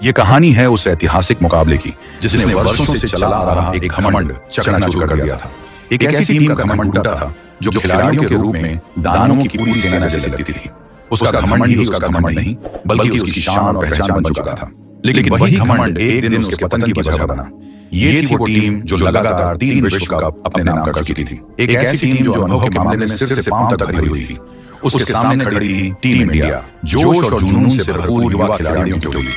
ये कहानी है उस ऐतिहासिक मुकाबले की जिसने वर्षों से चला आ रहा एक घमंड चकनाचूर कर दिया था। एक ऐसी टीम का घमंड टूटा था जो खिलाड़ियों के रूप में दानवों की पूरी सेना जैसी लगती थी। उसका घमंड ही उसका घमंड नहीं बल्कि उसकी शान और पहचान बन चुका था। लेकिन वही घमंड एक दिन उसके पतन की वजह बना। ये थी वो टीम जो लगातार 3 विश्व कप अपने नाम कर चुकी थी। एक ऐसी टीम जो अनुभव के मामले में सिर से पांव तक भरी हुई थी। उसके सामने खड़ी थी टीम इंडिया, जोश और जुनून से भरपूर युवा खिलाड़ियों की टोली।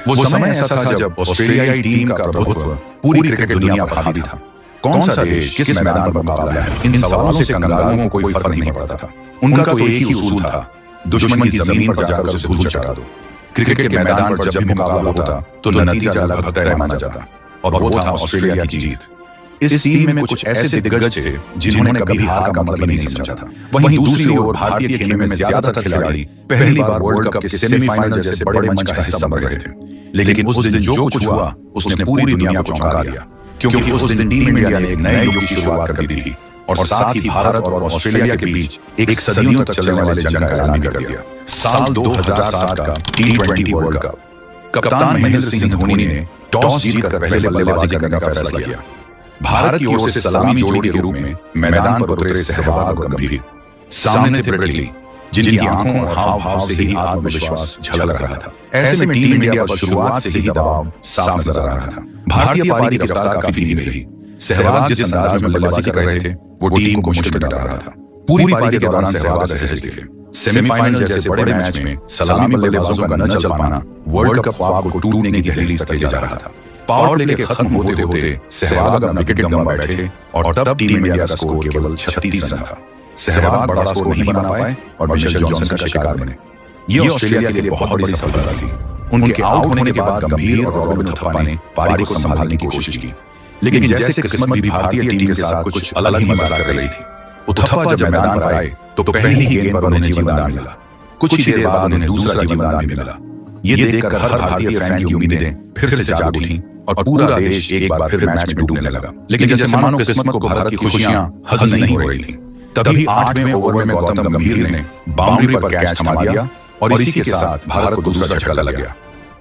वो समय ऐसा था जब ऑस्ट्रेलियाई टीम का प्रभुत्व पूरी क्रिकेट दुनिया पर हावी था। कौन सा देश किस मैदान पर मुकाबला है, इन सवालों से कंगारुओं को कोई फर्क नहीं पड़ता था। उनका तो एक ही उसूल था, दुश्मन की जमीन पर जाकर उसे धूल चटा दो। क्रिकेट के मैदान पर जब भी मुकाबला होता तो नतीजा लगभग तय माना जाता और वो था ऑस्ट्रेलिया की जीत। इस टीम में कुछ ऐसे दिग्गज थे जिन्होंने कभी हार का मतलब नहीं समझा था। वहीं दूसरी ओर भारतीय खेल में ज्यादातर खिलाड़ी पहली बार वर्ल्ड कप के सेमीफाइनल जैसे बड़े मंच का हिस्सा बन रहे थे। लेकिन उस दिन जो कुछ हुआ उसने पूरी दुनिया को चौंका दिया, क्योंकि उस दिन टीम इंडिया ने एक नए युग की शुरुआत कर दी थी और साथ ही भारत और ऑस्ट्रेलिया के बीच एक सदियों तक चलने वाले जंग का ऐलान कर दिया। साल 2007 का T20 वर्ल्ड कप। कप्तान महेंद्र सिंह धोनी ने टॉस जीतकर पहले बल्लेबाजी करने का फैसला किया। भारत की ओर से सलामी जोड़ी के रूप में मैदान पर उतरे सहवाग और गंभीर। सामने थे ब्रेटली, जिनकी आंखों और हाव भाव से ही आत्मविश्वास झलक रहा था। ऐसे में टीम इंडिया पर शुरुआत से ही दबाव साफ नजर आ रहा था। भारतीय पारी की रफ्तार काफी धीमी रही। सहवाग जिस अंदाज में बल्लेबाजी कर रहे थे वो टीम को मुश्किल में डाल रहा था। पूरी पारी के दौरान सहवाग सहज दिखे। सेमीफाइनल जैसे बड़े मैच में सलामी बल्लेबाजों का न चल पाना वर्ल्ड कप ख्वाब को टूटने की दहलीज तक ले जा रहा था। पावर प्ले के खत्म होते होते सहवाग अपना विकेट गंवा बैठे और तब टीम इंडिया का स्कोर केवल 36 रन था। सहवाग बड़ा स्कोर नहीं बना पाए और मिशेल जॉनसन का शिकार बने। ये ऑस्ट्रेलिया के लिए बहुत बड़ी सफलता थी। उनके आउट होने के बाद गंभीर और रॉबिन उथप्पा ने पारी को संभालने की कोशिश की, लेकिन जैसे किस्मत भी भारतीय टीम के साथ कुछ अलग ही मजाक कर रही थी। उथप्पा जब मैदान पर आए तो पहली ही गेंद पर उन्हें जीवनदान मिला। कुछ ही देर बाद उन्हें दूसरा जीवनदान भी मिला। ये देखकर हर भारतीय फैन की उम्मीदें फिर से जाग उठी और पूरा देश एक बार फिर मैच में डूबने लगा। लेकिन जैसे मानो किस्मत को भारत की खुशियां हजम नहीं हो रही थी, तभी 8वें ओवर में गौतम गंभीर ने बाउंड्री पर कैच थमा दिया और इसी के साथ भारत को दूसरा झटका लग गया।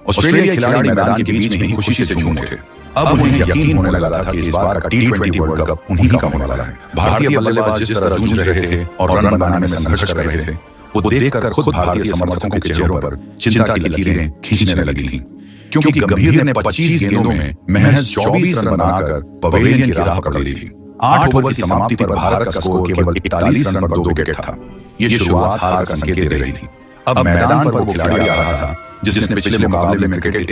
ऑस्ट्रेलिया खिलाड़ी मैदान के बीच में ही खुशी से झूम उठे। अब उन्हें यकीन होने लगा था कि इस बार का T20 वर्ल्ड कप उन्हीं का होने वाला है। भारतीय बल्लेबाज जिस तरह जूझ रहे थे और रन बनाने में संघर्ष कर रहे थे, वो देखकर खुद भारतीय समर्थकों के चेहरों पर चिंता की लकीरें खींचने लगी थीं, क्योंकि गंभीर ने 25 गेंदों में महज 24 रन बनाकर पवेलियन की राह पकड़ ली थी। 8 ओवर की समाप्ति पर भारत का स्कोर केवल 41 रन पर 2 विकेट था। ये शुरुआत हार का संकेत दे रही थी। अब मैदान पर वो खिलाड़ी आ रहा था जिसने पिछले मुकाबले में क्रिकेट